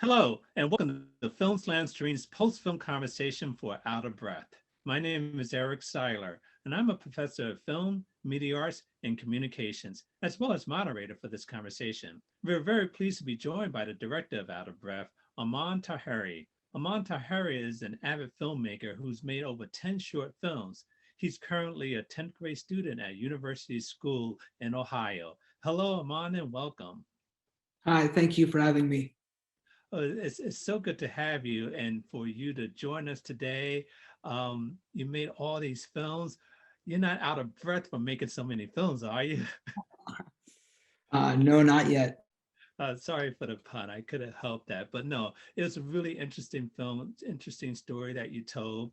Hello, and welcome to FilmSlam Stream's post-film conversation for Out of Breath. My name is Eric Siler, and I'm a professor of film, media arts, and communications, as well as moderator for this conversation. We're very pleased to be joined by the director of Out of Breath, Arman Taheri. Arman Taheri is an avid filmmaker who's made over 10 short films. He's currently a 10th grade student at University School in Ohio. Hello, Arman, and welcome. Hi, thank you for having me. It's so good to have you and for you to join us today. You made all these films. You're not out of breath from making so many films, are you? No, not yet. Sorry for the pun. I could have helped that. But no, it was a really interesting film, interesting story that you told.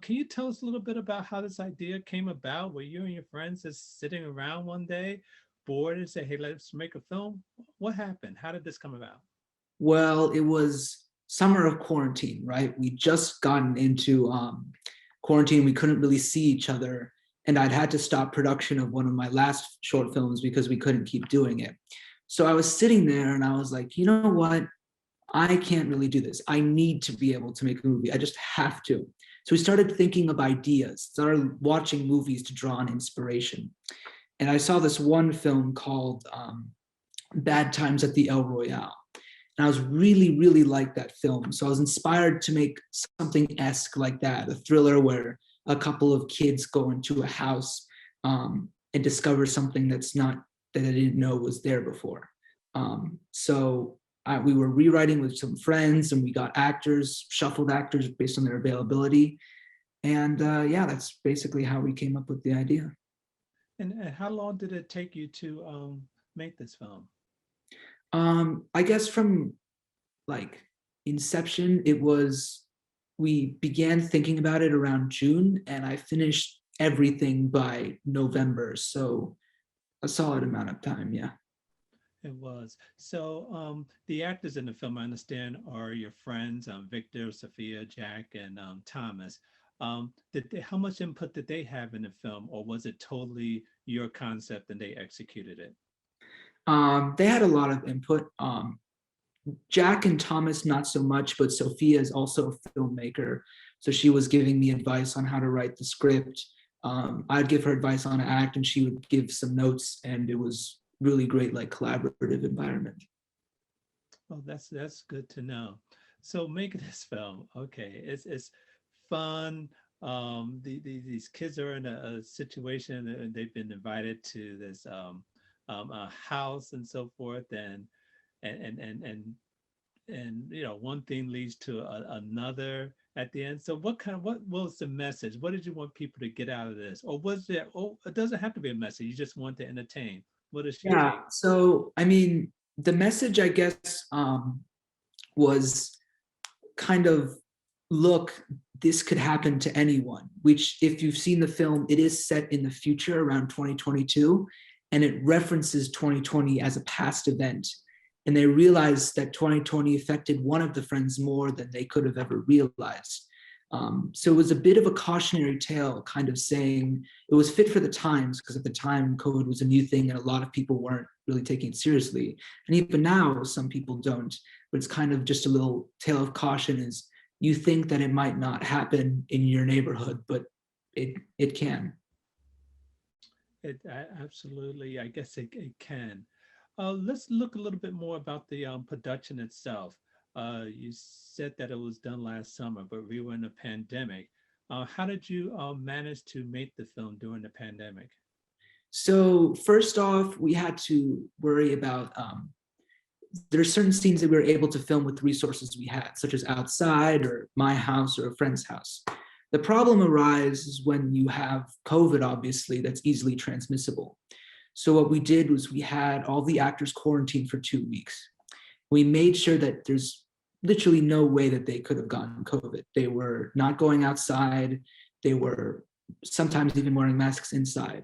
Can you tell us a little bit about how this idea came about? Were you and your friends just sitting around one day, bored, and say, hey, let's make a film? What happened? How did this come about? Well, it was summer of quarantine, right? We just gotten into quarantine. We couldn't really see each other. And I'd had to stop production of one of my last short films because we couldn't keep doing it. So I was sitting there and I was like, you know what? I can't really do this. I need to be able to make a movie. I just have to. So we started thinking of ideas, started watching movies to draw on inspiration. And I saw this one film called Bad Times at the El Royale. And I was really like that film. So I was inspired to make something esque like that, a thriller where a couple of kids go into a house and discover something that I didn't know was there before. We were rewriting with some friends and we got actors, shuffled actors based on their availability. And that's basically how we came up with the idea. And how long did it take you to make this film? I guess from like inception, we began thinking about it around June and I finished everything by November. So a solid amount of time, yeah. It was. So the actors in the film, I understand, are your friends, Victor, Sophia, Jack, and Thomas. How much input did they have in the film, or was it totally your concept and they executed it? They had a lot of input. Jack and Thomas, not so much, but Sophia is also a filmmaker. So she was giving me advice on how to write the script. I'd give her advice on act and she would give some notes and it was really great, like collaborative environment. Oh, that's good to know. So making this film, okay, it's fun. These kids are in a situation and they've been invited to this a house and so forth, and and and and one thing leads to another at the end. So what was the message? What did you want people to get out of this, or was there? Oh, it doesn't have to be a message. You just want to entertain. What is your Yeah, take? so I mean, the message, I guess, was kind of, look, this could happen to anyone, which if you've seen the film, it is set in the future around 2022, and it references 2020 as a past event. And they realized that 2020 affected one of the friends more than they could have ever realized. So it was a bit of a cautionary tale, kind of saying it was fit for the times, because at the time COVID was a new thing and a lot of people weren't really taking it seriously. And even now, some people don't, but it's kind of just a little tale of caution is you think that it might not happen in your neighborhood, but it can. Absolutely, I guess it can. Let's look a little bit more about the production itself. You said that it was done last summer, but we were in a pandemic. How did you manage to make the film during the pandemic? So first off, we had to worry about there are certain scenes that we were able to film with the resources we had, such as outside or my house or a friend's house. The problem arises when you have COVID, obviously, that's easily transmissible. So what we did was we had all the actors quarantined for 2 weeks. We made sure that there's literally no way that they could have gotten COVID. They were not going outside. They were sometimes even wearing masks inside.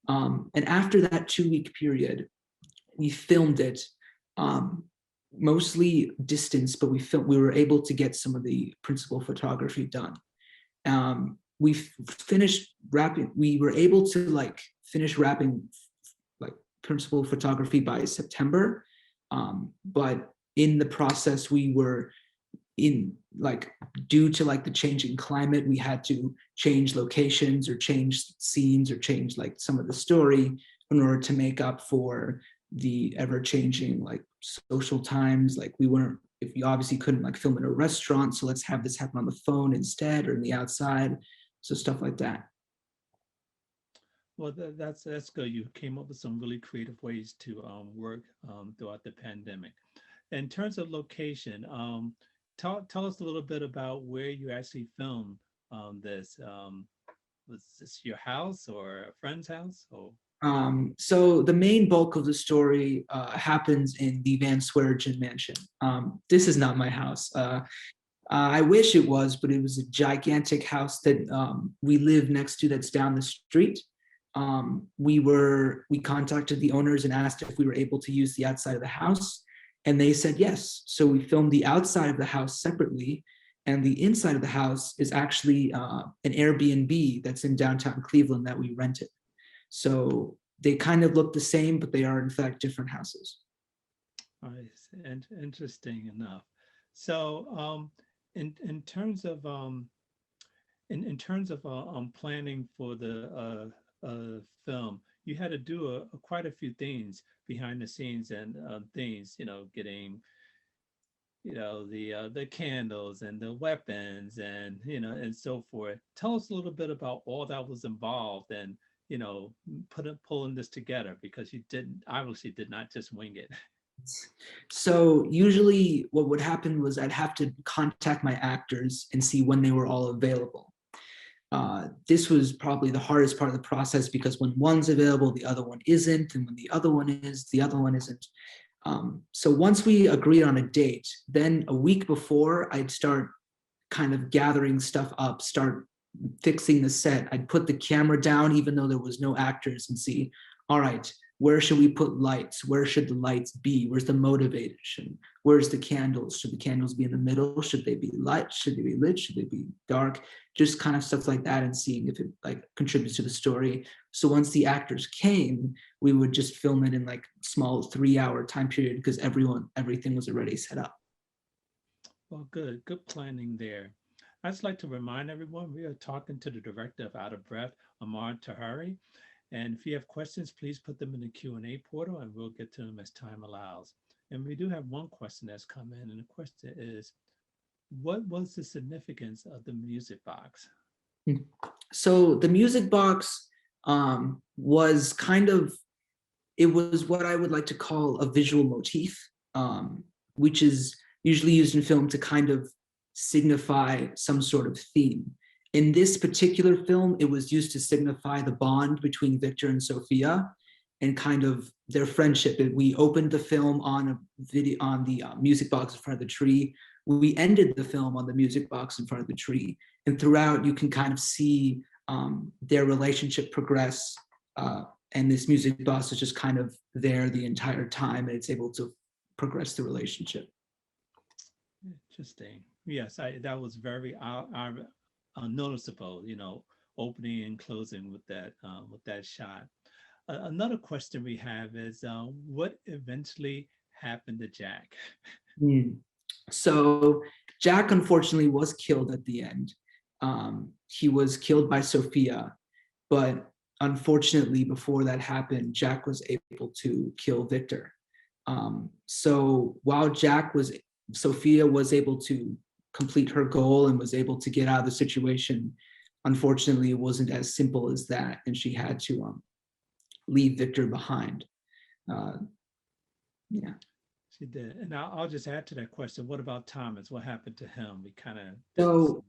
And after that 2 week period, we filmed it mostly distance, but we were able to get some of the principal photography done. We finished wrapping. We were able to finish wrapping like principal photography by September, but in the process, we were in like, due to like the changing climate, we had to change locations or change scenes or change like some of the story in order to make up for the ever-changing like social times. Like we weren't, if you obviously couldn't like film in a restaurant, so let's have this happen on the phone instead or in the outside. So stuff like that. Well, that's good. You came up with some really creative ways to work throughout the pandemic. In terms of location, tell us a little bit about where you actually filmed this. Was this your house or a friend's house? Or So the main bulk of the story happens in the Van Swearingen mansion. This is not my house. I wish it was, but it was a gigantic house that we live next to that's down the street. We contacted the owners and asked if we were able to use the outside of the house, and they said yes. So we filmed the outside of the house separately, and the inside of the house is actually an Airbnb that's in downtown Cleveland that we rented. So they kind of look the same, but they are in fact different houses. and interesting enough. So in terms of in terms of planning for the film, you had to do quite a few things behind the scenes and things, getting the candles and the weapons and and so forth. Tell us a little bit about all that was involved and pulling this together, because you didn't obviously did not just wing it. So usually what would happen was I'd have to contact my actors and see when they were all available. This was probably the hardest part of the process, because when one's available, the other one isn't, and when the other one is, the other one isn't. So once we agreed on a date, then a week before, I'd start kind of gathering stuff up, start fixing the set. I'd put the camera down, even though there was no actors, and see, all right, where should we put lights? Where should the lights be? Where's the motivation? Where's the candles? Should the candles be in the middle? Should they be light? Should they be lit? Should they be dark? Just kind of stuff like that, and seeing if it like contributes to the story. So once the actors came, we would just film it in like small 3-hour time period, because everything was already set up. Well, good planning there. I'd just like to remind everyone we are talking to the director of Out of Breath, Arman Taheri. And if you have questions, please put them in the Q&A portal and we'll get to them as time allows. And we do have one question that's come in, and the question is, what was the significance of the music box? So the music box was kind of, it was what I would like to call a visual motif, which is usually used in film to kind of signify some sort of theme. In this particular film, it was used to signify the bond between Victor and Sophia and kind of their friendship. We opened the film on a video on the music box in front of the tree. We ended the film on the music box in front of the tree. And throughout, you can kind of see their relationship progress. And this music box is just kind of there the entire time, and it's able to progress the relationship. Interesting. Yes, that was very noticeable, opening and closing with that shot. Another question we have is, what eventually happened to Jack? So Jack unfortunately was killed at the end. He was killed by Sophia, but unfortunately before that happened, Jack was able to kill Victor. So while Sophia was able to complete her goal and was able to get out of the situation, unfortunately it wasn't as simple as that, and she had to leave Victor behind. Yeah. She did. And I'll just add to that question. What about Thomas? What happened to him? We kind of So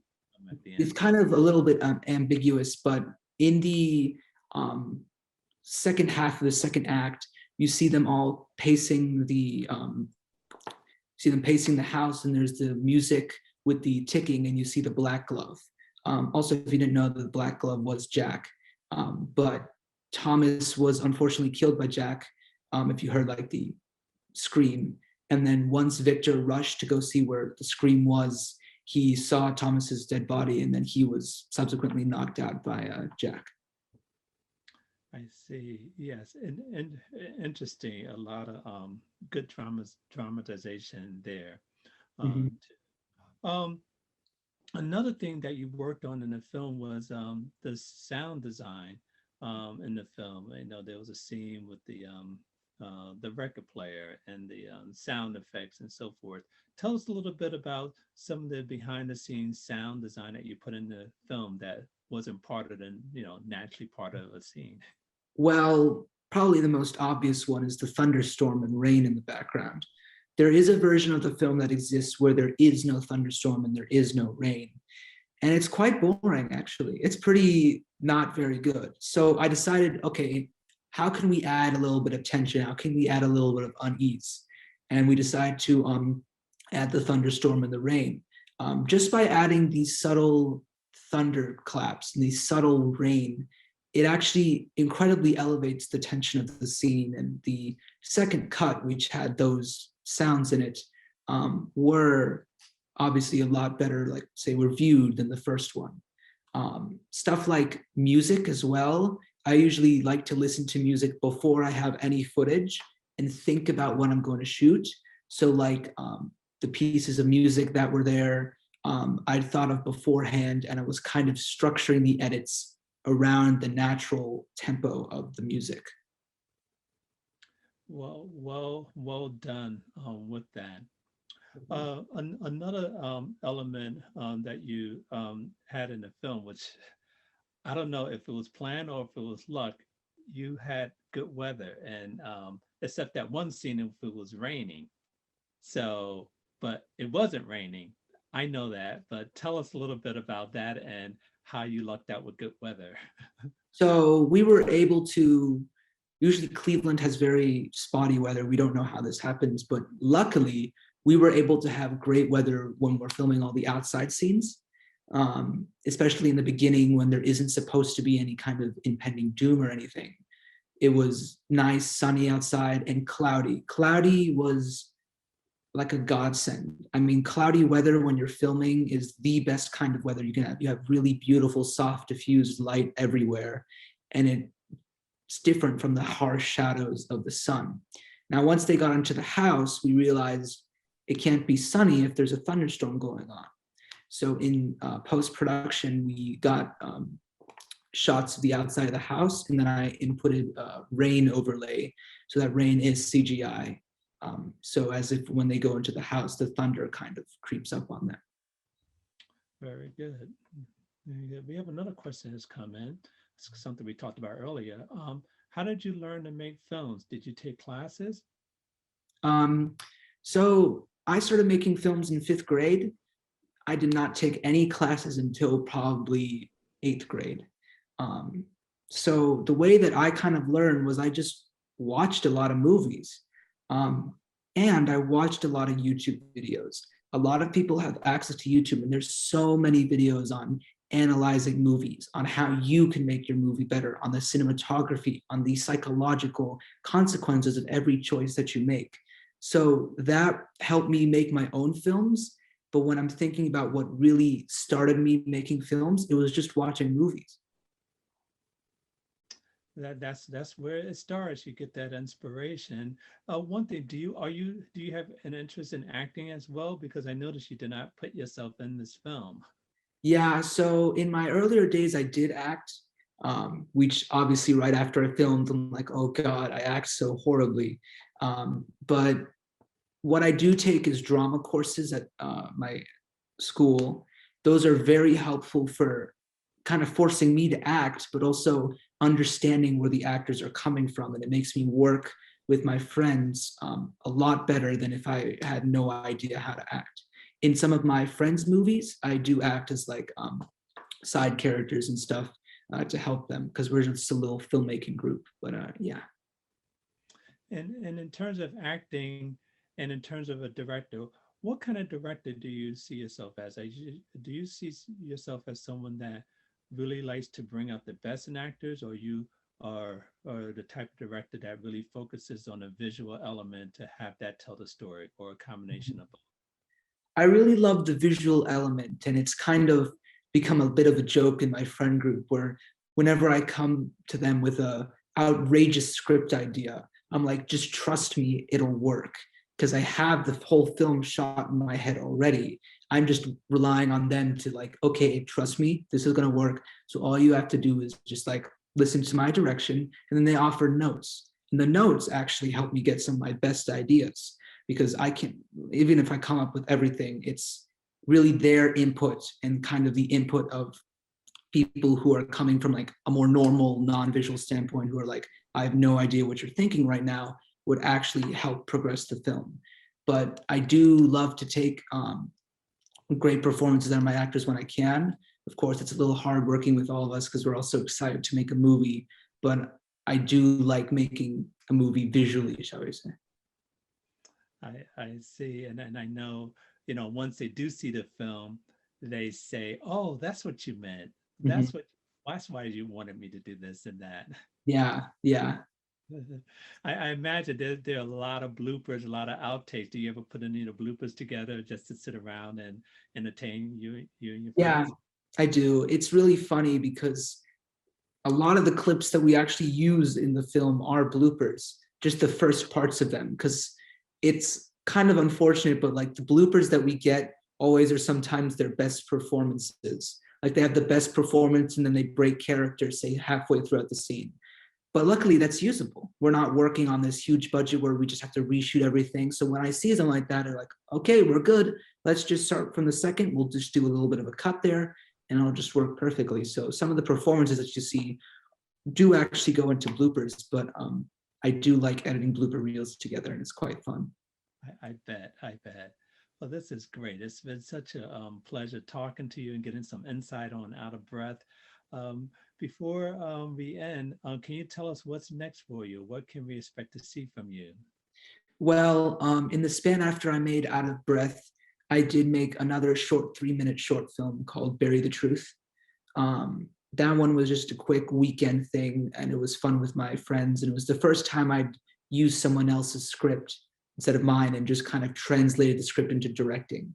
it's kind of a little bit ambiguous, but in the second half of the second act, you see them all pacing the house, and there's the music with the ticking, and you see the black glove. Also, if you didn't know, the black glove was Jack, but Thomas was unfortunately killed by Jack. If you heard like the scream, and then once Victor rushed to go see where the scream was, he saw Thomas's dead body, and then he was subsequently knocked out by Jack. I see. Yes, and interesting. A lot of good dramatization there. Mhm. Um, Another thing that you worked on in the film was the sound design in the film. I know there was a scene with the record player and the sound effects and so forth. Tell us a little bit about some of the behind the scenes sound design that you put in the film that wasn't part of the, naturally part of a scene. Well, probably the most obvious one is the thunderstorm and rain in the background. There is a version of the film that exists where there is no thunderstorm and there is no rain. And it's quite boring, actually. It's pretty not very good. So I decided, okay, how can we add a little bit of tension? How can we add a little bit of unease? And we decided to add the thunderstorm and the rain. Just by adding these subtle thunder claps and these subtle rain, it actually incredibly elevates the tension of the scene. And the second cut, which had those sounds in it, were obviously a lot better, like say, reviewed than the first one. Stuff like music as well. I usually like to listen to music before I have any footage and think about what I'm going to shoot. So like the pieces of music that were there, I'd thought of beforehand, and I was kind of structuring the edits around the natural tempo of the music. Well done with that. Another element that you had in the film, which I don't know if it was planned or if it was luck, you had good weather, and except that one scene if it was raining. So, but it wasn't raining. I know that, but tell us a little bit about that and how you lucked out with good weather. So we were able to, usually Cleveland has very spotty weather. We don't know how this happens, but luckily we were able to have great weather when we're filming all the outside scenes, especially in the beginning when there isn't supposed to be any kind of impending doom or anything. It was nice, sunny outside and cloudy. Cloudy was like a godsend. I mean, cloudy weather when you're filming is the best kind of weather you can have. You have really beautiful, soft, diffused light everywhere, and it's different from the harsh shadows of the sun. Now, once they got into the house, we realized it can't be sunny if there's a thunderstorm going on. So in post-production, we got shots of the outside of the house, and then I inputted rain overlay. So that rain is CGI. So as if when they go into the house, the thunder kind of creeps up on them. Very good. We have another question that's come in. It's something we talked about earlier. How did you learn to make films? Did you take classes? Um, so I started making films in 5th grade. I did not take any classes until probably 8th grade. Um, so the way that I kind of learned was I just watched a lot of movies. Um, and I watched a lot of YouTube videos. A lot of people have access to YouTube, and there's so many videos on analyzing movies, on how you can make your movie better, on the cinematography, on the psychological consequences of every choice that you make. So that helped me make my own films. But when I'm thinking about what really started me making films, it was just watching movies. That's where it starts. You get that inspiration. One thing, do you have an interest in acting as well? Because I noticed you did not put yourself in this film. Yeah, so in my earlier days, I did act, which obviously right after I filmed, I'm like, oh God, I act so horribly. But what I do take is drama courses at my school. Those are very helpful for kind of forcing me to act, but also understanding where the actors are coming from. And it makes me work with my friends a lot better than if I had no idea how to act. In some of my friends' movies, I do act as like side characters and stuff to help them because we're just a little filmmaking group. But yeah. And in terms of acting and in terms of a director, what kind of director do you see yourself as? Do you see yourself as someone that really likes to bring out the best in actors, or you are the type of director that really focuses on a visual element to have that tell the story, or a combination of both? I really love the visual element, and it's kind of become a bit of a joke in my friend group where whenever I come to them with a outrageous script idea, I'm like, just trust me, it'll work. Because I have the whole film shot in my head already. I'm just relying on them to like, okay, trust me, this is gonna work. So all you have to do is just like listen to my direction. And then they offer notes. And the notes actually help me get some of my best ideas because I can, even if I come up with everything, it's really their input and kind of the input of people who are coming from like a more normal non-visual standpoint who are like, I have no idea what you're thinking right now, would actually help progress the film. But I do love to take great performances out of my actors when I can. Of course, it's a little hard working with all of us because we're all so excited to make a movie, but I do like making a movie visually, shall we say. I see, and I know, once they do see the film, they say, "Oh, that's what you meant. Mhm. That's what. That's why you wanted me to do this and that." Yeah, yeah. I imagine there are a lot of bloopers, a lot of outtakes. Do you ever put any of the bloopers together just to sit around and entertain you and your Yeah, friends? I do. It's really funny because a lot of the clips that we actually use in the film are bloopers, just the first parts of them, because it's kind of unfortunate, but like the bloopers that we get always are sometimes their best performances. Like they have the best performance and then they break character, say halfway throughout the scene. But luckily that's usable. We're not working on this huge budget where we just have to reshoot everything. So when I see something like that, I'm like, okay, we're good. Let's just start from the second. We'll just do a little bit of a cut there and it'll just work perfectly. So some of the performances that you see do actually go into bloopers, but I do like editing blooper reels together and it's quite fun. I bet. I bet. Well, this is great. It's been such a pleasure talking to you and getting some insight on Out of Breath. Um, before we end, can you tell us what's next for you? What can we expect to see from you? Well, in the span after I made Out of Breath, I did make another short 3-minute short film called Bury the Truth. That one was just a quick weekend thing and it was fun with my friends. And it was the first time I'd used someone else's script instead of mine and just kind of translated the script into directing.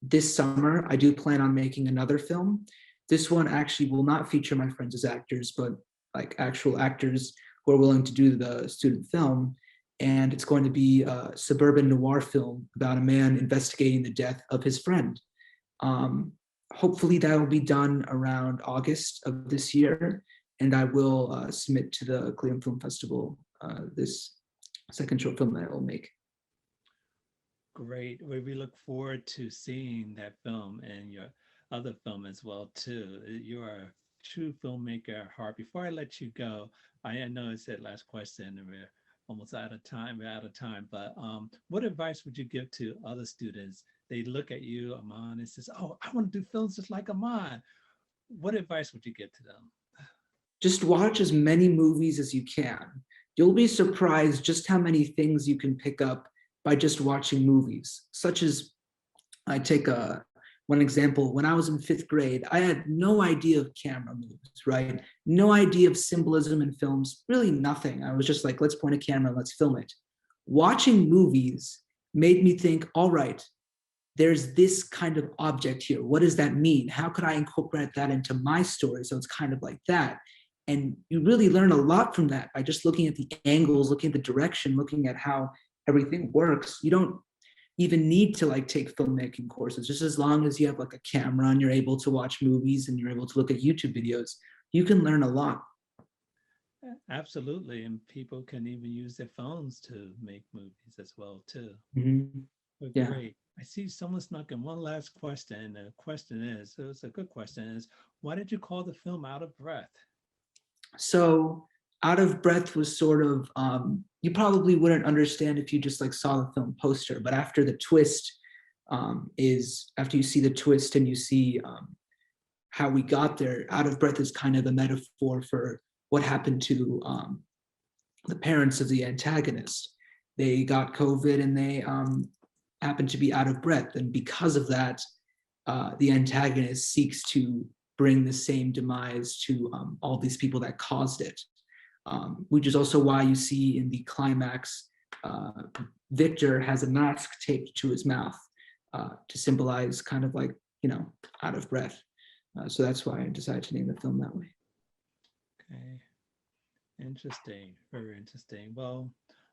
This summer, I do plan on making another film. This one actually will not feature my friends as actors, but like actual actors who are willing to do the student film. And it's going to be a suburban noir film about a man investigating the death of his friend. Um, Hopefully that will be done around August of this year, and I will submit to the Cleveland Film Festival this second short film that I will make. Great. We look forward to seeing that film and your other film as well too. You are a true filmmaker at heart. Before I let you go, I know it's that last question and we're almost out of time. We're out of time, but what advice would you give to other students? They look at you, Arman, and says, "Oh, I want to do films just like Arman." What advice would you give to them? Just watch as many movies as you can. You'll be surprised just how many things you can pick up by just watching movies, such as I take one example. When I was in fifth grade, I had no idea of camera moves, right? No idea of symbolism in films, really nothing. I was just like, let's point a camera, let's film it. Watching movies made me think, all right, there's this kind of object here. What does that mean? How could I incorporate that into my story? So it's kind of like that. And you really learn a lot from that by just looking at the angles, looking at the direction, looking at how everything works. You don't even need to like take filmmaking courses. Just as long as you have like a camera and you're able to watch movies and you're able to look at YouTube videos, you can learn a lot. Absolutely, and people can even use their phones to make movies as well too. Mhm. Well, Yeah. great. I see someone snuck in one last question. The question is, so it's a good question, is why did you call the film Out of Breath? So Out of Breath was sort of you probably wouldn't understand if you just like saw the film poster, but after the twist is after you see the twist and you see how we got there, Out of Breath is kind of a metaphor for what happened to the parents of the antagonist. They got COVID and they happened to be out of breath, and because of that, the antagonist seeks to bring the same demise to all these people that caused it, which is also why you see in the climax, Victor has a mask taped to his mouth to symbolize kind of like, out of breath. So that's why I decided to name the film that way. Okay. Interesting, very interesting. Well,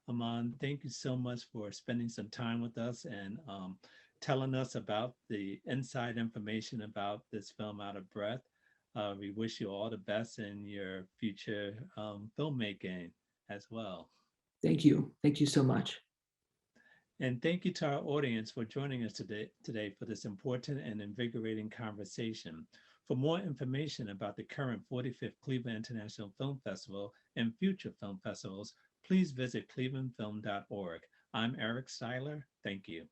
Aman, thank you so much for spending some time with us and telling us about the inside information about this film, Out of Breath. We wish you all the best in your future filmmaking as well. Thank you. Thank you so much. And thank you to our audience for joining us today for this important and invigorating conversation. For more information about the current 45th Cleveland International Film Festival and future film festivals, please visit clevelandfilm.org. I'm Eric Siler. Thank you.